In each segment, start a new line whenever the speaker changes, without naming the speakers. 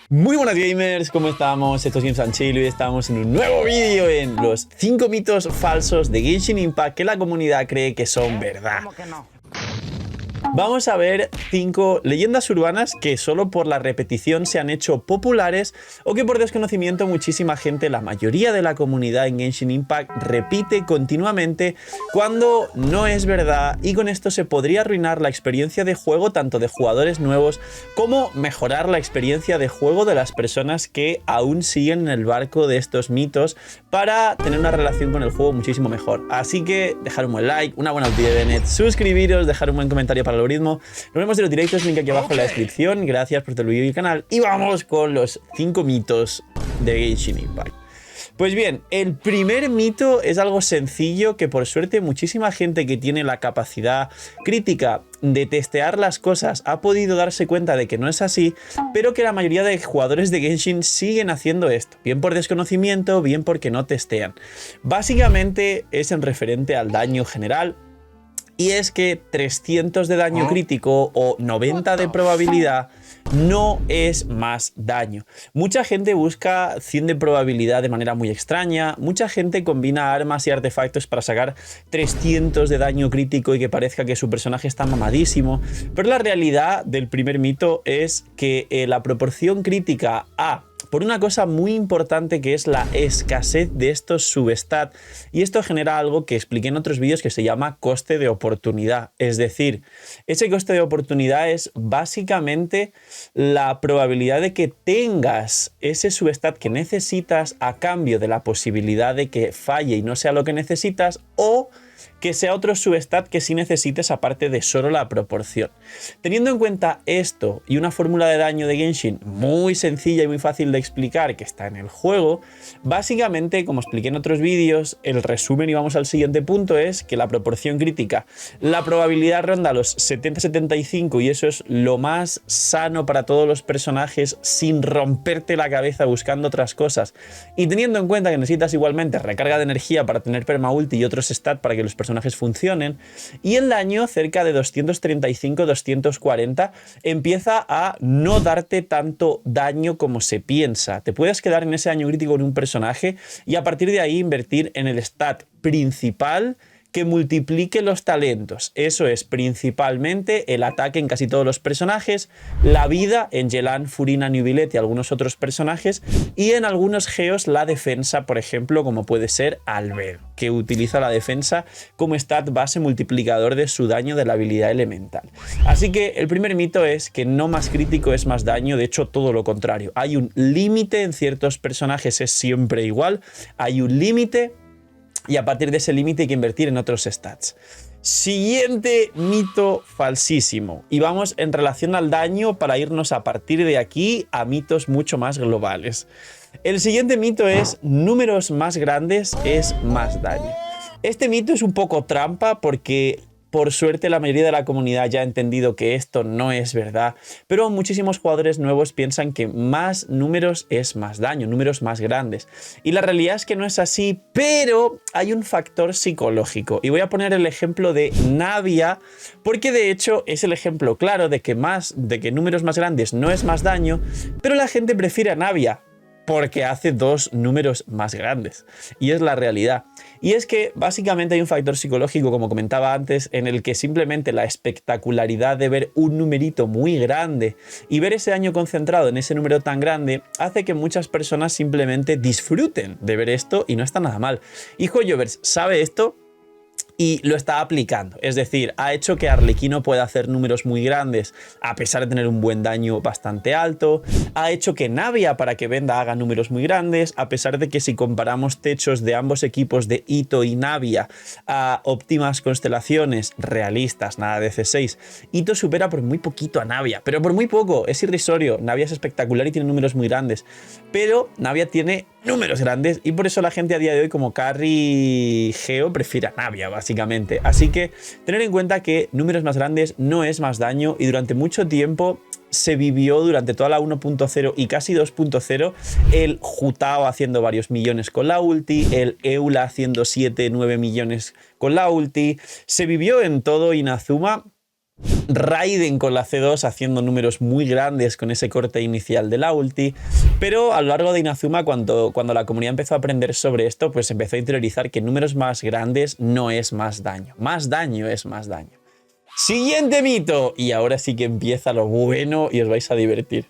Muy buenas gamers, ¿cómo estamos? Esto es Games and Chill y hoy estamos en un nuevo vídeo en los 5 mitos falsos de Genshin Impact que la comunidad cree que son verdad.
¿Cómo que no?
Vamos a ver 5 leyendas urbanas que solo por la repetición se han hecho populares o que por desconocimiento muchísima gente, la mayoría de la comunidad en Genshin Impact, repite continuamente cuando no es verdad, y con esto se podría arruinar la experiencia de juego tanto de jugadores nuevos como mejorar la experiencia de juego de las personas que aún siguen en el barco de estos mitos para tener una relación con el juego muchísimo mejor. Así que dejar un buen like, una buena ulti de Bennett, suscribiros, dejar un buen comentario para el algoritmo. Nos vemos en los directos, link aquí abajo en la descripción. Gracias por el vídeo y el canal. Y vamos con los 5 mitos de Genshin Impact. Pues bien, el primer mito es algo sencillo que por suerte muchísima gente que tiene la capacidad crítica de testear las cosas ha podido darse cuenta de que no es así, pero que la mayoría de jugadores de Genshin siguen haciendo esto, bien por desconocimiento, bien porque no testean. Básicamente es en referente al daño general. Y es que 300 de daño crítico o 90 de probabilidad no es más daño. Mucha gente busca 100 de probabilidad de manera muy extraña. Mucha gente combina armas y artefactos para sacar 300 de daño crítico y que parezca que su personaje está mamadísimo. Pero la realidad del primer mito es que la proporción crítica por una cosa muy importante que es la escasez de estos substat, y esto genera algo que expliqué en otros vídeos que se llama coste de oportunidad. Es decir, ese coste de oportunidad es básicamente la probabilidad de que tengas ese substat que necesitas a cambio de la posibilidad de que falle y no sea lo que necesitas, o que sea otro substat que sí necesites aparte de solo la proporción. Teniendo en cuenta esto y una fórmula de daño de Genshin muy sencilla y muy fácil de explicar que está en el juego, básicamente, como expliqué en otros vídeos, el resumen y vamos al siguiente punto es que la proporción crítica, la probabilidad ronda los 70-75 y eso es lo más sano para todos los personajes sin romperte la cabeza buscando otras cosas. Y teniendo en cuenta que necesitas igualmente recarga de energía para tener permaulti y otros stats para que los personajes funcionen, y el daño cerca de 235-240 empieza a no darte tanto daño como se piensa. Te puedes quedar en ese daño crítico en un personaje y a partir de ahí invertir en el stat principal que multiplique los talentos. Eso es principalmente el ataque en casi todos los personajes, la vida en Yelan, Furina, Neuvillette y algunos otros personajes, y en algunos geos la defensa, por ejemplo, como puede ser Albedo, que utiliza la defensa como stat base multiplicador de su daño de la habilidad elemental. Así que el primer mito es que no más crítico es más daño, de hecho todo lo contrario. Hay un límite en ciertos personajes, es siempre igual, hay un límite y a partir de ese límite hay que invertir en otros stats. Siguiente mito falsísimo. Y vamos en relación al daño para irnos a partir de aquí a mitos mucho más globales. El siguiente mito es números más grandes es más daño. Este mito es un poco trampa porque por suerte la mayoría de la comunidad ya ha entendido que esto no es verdad, pero muchísimos jugadores nuevos piensan que más números es más daño, números más grandes. Y la realidad es que no es así, pero hay un factor psicológico. Y voy a poner el ejemplo de Navia, porque de hecho es el ejemplo claro de que números más grandes no es más daño, pero la gente prefiere a Navia porque hace 2 números más grandes. Y es la realidad. Y es que básicamente hay un factor psicológico, como comentaba antes, en el que simplemente la espectacularidad de ver un numerito muy grande y ver ese daño concentrado en ese número tan grande hace que muchas personas simplemente disfruten de ver esto y no está nada mal. Y Hoyoverse sabe esto y lo está aplicando, es decir, ha hecho que Arlequino pueda hacer números muy grandes a pesar de tener un buen daño bastante alto, ha hecho que Navia para que venda haga números muy grandes, a pesar de que si comparamos techos de ambos equipos de Ito y Navia a óptimas constelaciones realistas, nada de C6, Ito supera por muy poquito a Navia, pero por muy poco, es irrisorio. Navia es espectacular y tiene números muy grandes, pero Navia tiene números grandes y por eso la gente a día de hoy como carry geo prefiere a Navia básicamente. Así que tener en cuenta que números más grandes no es más daño y durante mucho tiempo se vivió durante toda la 1.0 y casi 2.0 el Jutao haciendo varios millones con la ulti, el Eula haciendo 7-9 millones con la ulti, se vivió en todo Inazuma Raiden con la C2 haciendo números muy grandes con ese corte inicial de la ulti, pero a lo largo de Inazuma, cuando la comunidad empezó a aprender sobre esto, pues empezó a interiorizar que números más grandes no es más daño es más daño. Siguiente mito, y ahora sí que empieza lo bueno y os vais a divertir.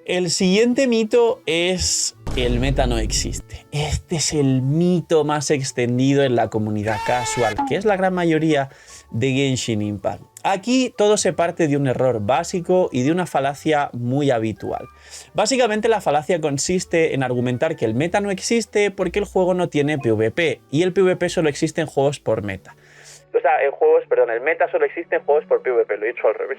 El siguiente mito es el meta no existe. Este es el mito más extendido en la comunidad casual, que es la gran mayoría de Genshin Impact. Aquí todo se parte de un error básico y de una falacia muy habitual. Básicamente la falacia consiste en argumentar que el meta no existe porque el juego no tiene PvP y el PvP solo existe en juegos por meta. O sea, el meta solo existe en juegos por PvP, lo he dicho al revés.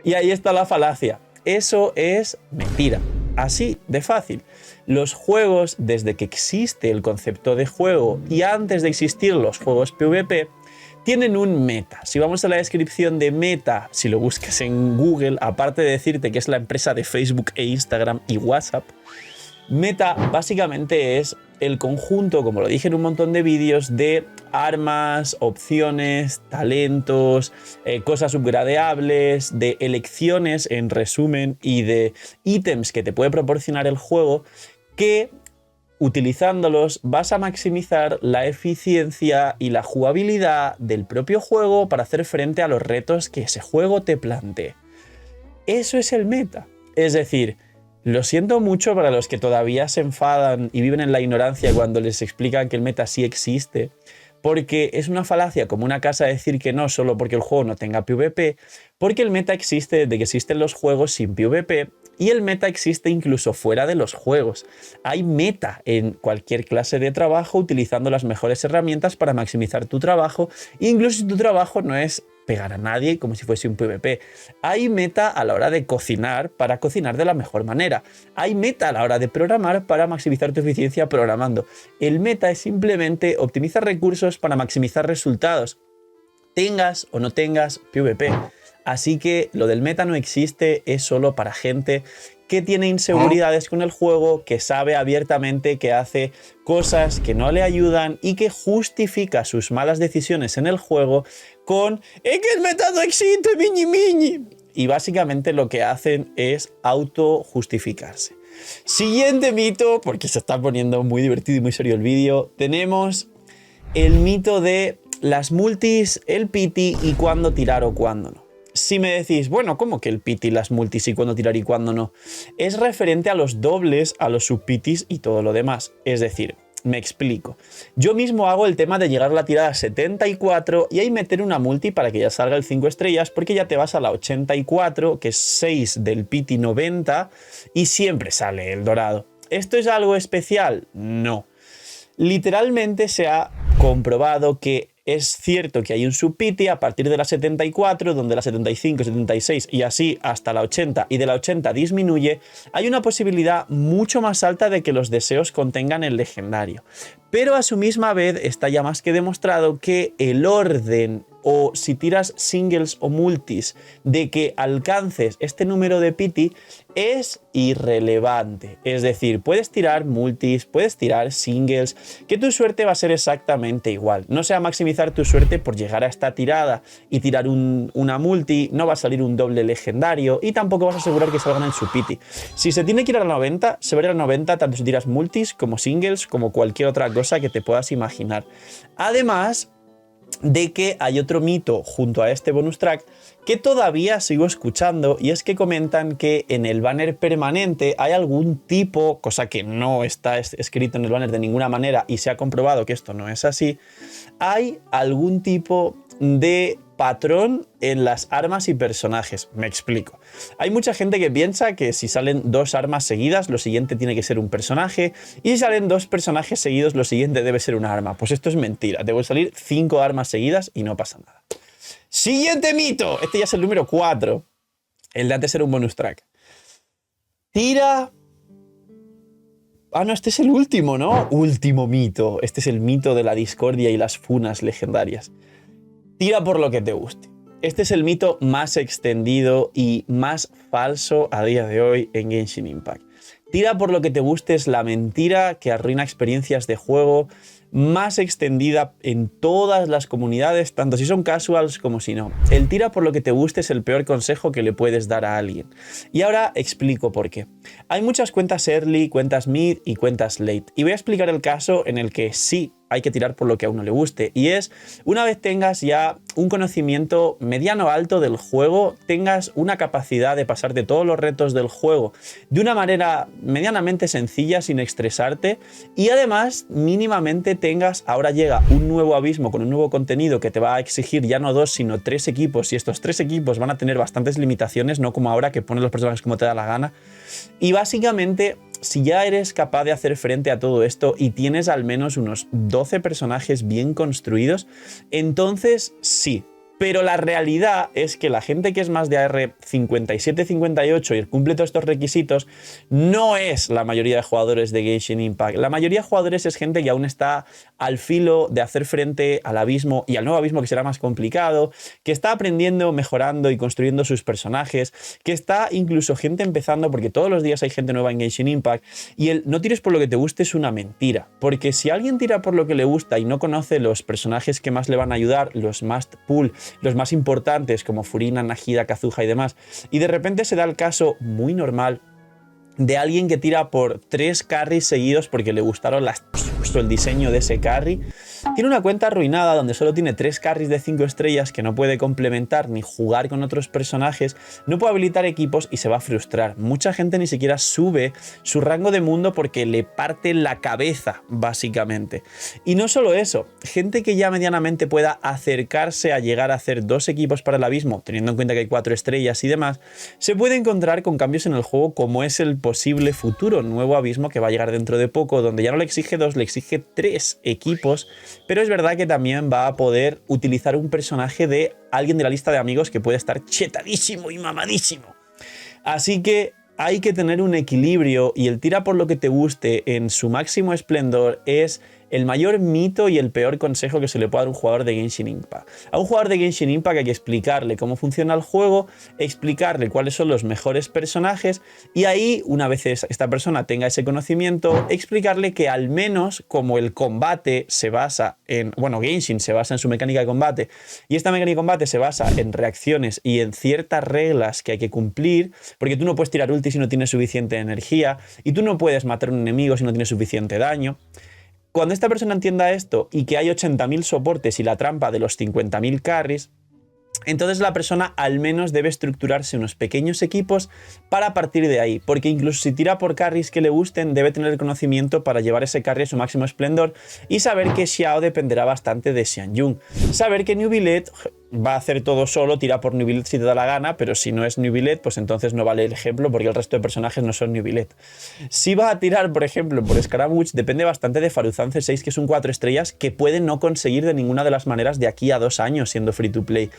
Y ahí está la falacia. Eso es mentira. Así de fácil. Los juegos, desde que existe el concepto de juego y antes de existir los juegos PvP, tienen un meta. Si vamos a la descripción de Meta, si lo buscas en Google, aparte de decirte que es la empresa de Facebook e Instagram y WhatsApp, Meta básicamente es el conjunto, como lo dije en un montón de vídeos, de armas, opciones, talentos, cosas upgradeables, de elecciones en resumen y de ítems que te puede proporcionar el juego que utilizándolos vas a maximizar la eficiencia y la jugabilidad del propio juego para hacer frente a los retos que ese juego te plantee. Eso es el meta. Es decir, lo siento mucho para los que todavía se enfadan y viven en la ignorancia cuando les explican que el meta sí existe, porque es una falacia como una casa decir que no solo porque el juego no tenga PvP, porque el meta existe desde que existen los juegos sin PvP y el meta existe incluso fuera de los juegos. Hay meta en cualquier clase de trabajo utilizando las mejores herramientas para maximizar tu trabajo, incluso si tu trabajo no es pegar a nadie como si fuese un PvP. Hay meta a la hora de cocinar para cocinar de la mejor manera. Hay meta a la hora de programar para maximizar tu eficiencia programando. El meta es simplemente optimizar recursos para maximizar resultados, tengas o no tengas PvP. Así que lo del meta no existe, es solo para gente que tiene inseguridades con el juego, que sabe abiertamente que hace cosas que no le ayudan y que justifica sus malas decisiones en el juego con ¡es que el meta no existe, miñi miñi! Y básicamente lo que hacen es autojustificarse. Siguiente mito, porque se está poniendo muy divertido y muy serio el vídeo, tenemos el mito de las multis, el pity y cuándo tirar o cuándo no. Si me decís, bueno, ¿cómo que el pity, las multis y cuándo tirar y cuándo no? Es referente a los dobles, a los subpitis y todo lo demás. Es decir, me explico. Yo mismo hago el tema de llegar a la tirada 74 y ahí meter una multi para que ya salga el 5 estrellas porque ya te vas a la 84, que es 6 del pity 90 y siempre sale el dorado. ¿Esto es algo especial? No. Literalmente se ha comprobado que es cierto que hay un subpity a partir de la 74, donde la 75, 76 y así hasta la 80 y de la 80 disminuye, hay una posibilidad mucho más alta de que los deseos contengan el legendario. Pero a su misma vez está ya más que demostrado que el orden o si tiras singles o multis de que alcances este número de pity es irrelevante. Es decir, puedes tirar multis, puedes tirar singles, que tu suerte va a ser exactamente igual. No se va a maximizar tu suerte por llegar a esta tirada y tirar una multi, no va a salir un doble legendario y tampoco vas a asegurar que salgan en su pity. Si se tiene que ir a la 90, se va a ir a la 90 tanto si tiras multis como singles como cualquier otra cosa que te puedas imaginar. Además de que hay otro mito junto a este bonus track que todavía sigo escuchando y es que comentan que en el banner permanente hay algún tipo, cosa que no está escrito en el banner de ninguna manera y se ha comprobado que esto no es así, hay algún tipo de patrón en las armas y personajes. Me explico. Hay mucha gente que piensa que si salen dos armas seguidas, lo siguiente tiene que ser un personaje, y si salen dos personajes seguidos, lo siguiente debe ser un arma. Pues esto es mentira. Deben salir 5 armas seguidas y no pasa nada. Siguiente mito. Este ya es el número 4. El de antes era un bonus track. Tira... Ah, no, este es el último, ¿no? Último mito. Este es el mito de la discordia y las funas legendarias. Tira por lo que te guste. Este es el mito más extendido y más falso a día de hoy en Genshin Impact. Tira por lo que te guste es la mentira que arruina experiencias de juego más extendida en todas las comunidades, tanto si son casuals como si no. El tira por lo que te guste es el peor consejo que le puedes dar a alguien. Y ahora explico por qué. Hay muchas cuentas early, cuentas mid y cuentas late. Y voy a explicar el caso en el que sí hay que tirar por lo que a uno le guste. Y es, una vez tengas ya un conocimiento mediano alto del juego, tengas una capacidad de pasarte todos los retos del juego de una manera medianamente sencilla, sin estresarte, y además mínimamente tengas, ahora llega un nuevo abismo con un nuevo contenido que te va a exigir ya no 2 sino 3 equipos, y estos 3 equipos van a tener bastantes limitaciones, no como ahora que pones los personajes como te da la gana. Y básicamente, si ya eres capaz de hacer frente a todo esto y tienes al menos unos 12 personajes bien construidos, entonces sí. Pero la realidad es que la gente que es más de AR 57-58 y cumple todos estos requisitos no es la mayoría de jugadores de Genshin Impact. La mayoría de jugadores es gente que aún está al filo de hacer frente al abismo y al nuevo abismo, que será más complicado, que está aprendiendo, mejorando y construyendo sus personajes, que está incluso gente empezando, porque todos los días hay gente nueva en Genshin Impact, y el no tires por lo que te guste es una mentira. Porque si alguien tira por lo que le gusta y no conoce los personajes que más le van a ayudar, los must pull, los más importantes como Furina, Nahida, Kazuha y demás, y de repente se da el caso muy normal de alguien que tira por 3 carries seguidos porque le gustaron el diseño de ese carry, tiene una cuenta arruinada donde solo tiene 3 carries de 5 estrellas que no puede complementar ni jugar con otros personajes, no puede habilitar equipos y se va a frustrar. Mucha gente ni siquiera sube su rango de mundo porque le parte la cabeza, básicamente. Y no solo eso, gente que ya medianamente pueda acercarse a llegar a hacer 2 equipos para el abismo, teniendo en cuenta que hay 4 estrellas y demás, se puede encontrar con cambios en el juego como es el posible futuro nuevo abismo que va a llegar dentro de poco, donde ya no le exige 2, le exige 3 equipos, pero es verdad que también va a poder utilizar un personaje de alguien de la lista de amigos que puede estar chetadísimo y mamadísimo. Así que hay que tener un equilibrio, y el tira por lo que te guste en su máximo esplendor es el mayor mito y el peor consejo que se le puede dar a un jugador de Genshin Impact. A un jugador de Genshin Impact hay que explicarle cómo funciona el juego, explicarle cuáles son los mejores personajes, y ahí, una vez esta persona tenga ese conocimiento, explicarle que al menos como el combate se basa en... Bueno, Genshin se basa en su mecánica de combate, y esta mecánica de combate se basa en reacciones y en ciertas reglas que hay que cumplir, porque tú no puedes tirar ulti si no tienes suficiente energía, y tú no puedes matar a un enemigo si no tienes suficiente daño. Cuando esta persona entienda esto y que hay 80.000 soportes y la trampa de los 50.000 carries, entonces la persona al menos debe estructurarse unos pequeños equipos para partir de ahí, porque incluso si tira por carries que le gusten, debe tener el conocimiento para llevar ese carry a su máximo esplendor y saber que Xiao dependerá bastante de Xianyun. Saber que Neuvillette va a hacer todo solo, tira por Neuvillette si te da la gana, pero si no es Neuvillette, pues entonces no vale el ejemplo porque el resto de personajes no son Neuvillette. Si va a tirar, por ejemplo, por Scaramouche, depende bastante de Faruzan C6, que es un 4 estrellas que puede no conseguir de ninguna de las maneras de aquí a 2 años siendo free to play.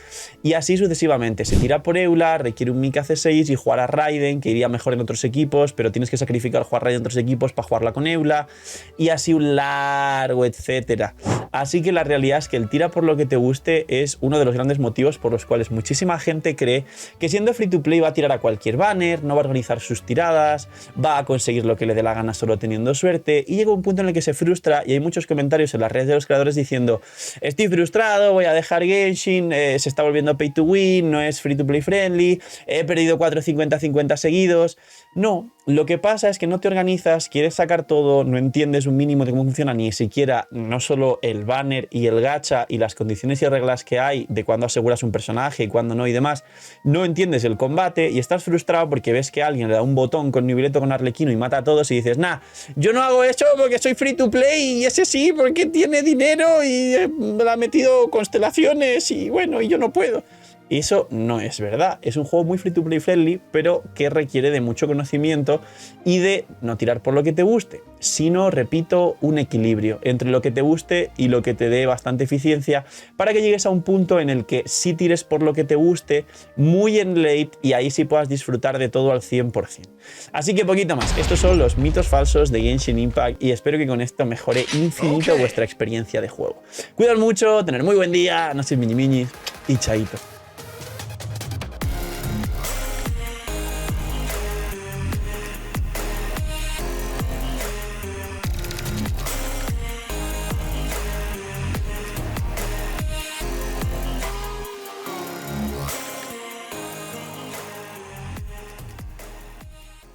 Y así sucesivamente. Si tira por Eula, requiere un Mika C6 y jugar a Raiden, que iría mejor en otros equipos, pero tienes que sacrificar jugar Raiden en otros equipos para jugarla con Eula, y así un largo, etcétera. Así que la realidad es que el tira por lo que te guste es uno de los grandes motivos por los cuales muchísima gente cree que siendo free to play va a tirar a cualquier banner, no va a organizar sus tiradas, va a conseguir lo que le dé la gana solo teniendo suerte, y llega un punto en el que se frustra, y hay muchos comentarios en las redes de los creadores diciendo: estoy frustrado, voy a dejar Genshin, se está volviendo pay to win, no es free to play friendly, he perdido 4.50-50 seguidos. No, lo que pasa es que no te organizas, quieres sacar todo, no entiendes un mínimo de cómo funciona ni siquiera no solo el banner y el gacha y las condiciones y reglas que hay de cuándo aseguras un personaje y cuándo no y demás, no entiendes el combate y estás frustrado porque ves que alguien le da un botón con Neuvillette o con Arlequino y mata a todos y dices: nah, yo no hago eso porque soy free to play, y ese sí porque tiene dinero y me ha metido constelaciones y bueno, y yo no puedo. Y eso no es verdad. Es un juego muy free to play friendly, pero que requiere de mucho conocimiento y de no tirar por lo que te guste, sino, repito, un equilibrio entre lo que te guste y lo que te dé bastante eficiencia para que llegues a un punto en el que sí tires por lo que te guste muy en late y ahí sí puedas disfrutar de todo al 100%. Así que poquito más. Estos son los mitos falsos de Genshin Impact y espero que con esto mejore infinito vuestra experiencia de juego. Cuidad mucho, tener muy buen día, no seas miñi y chaito.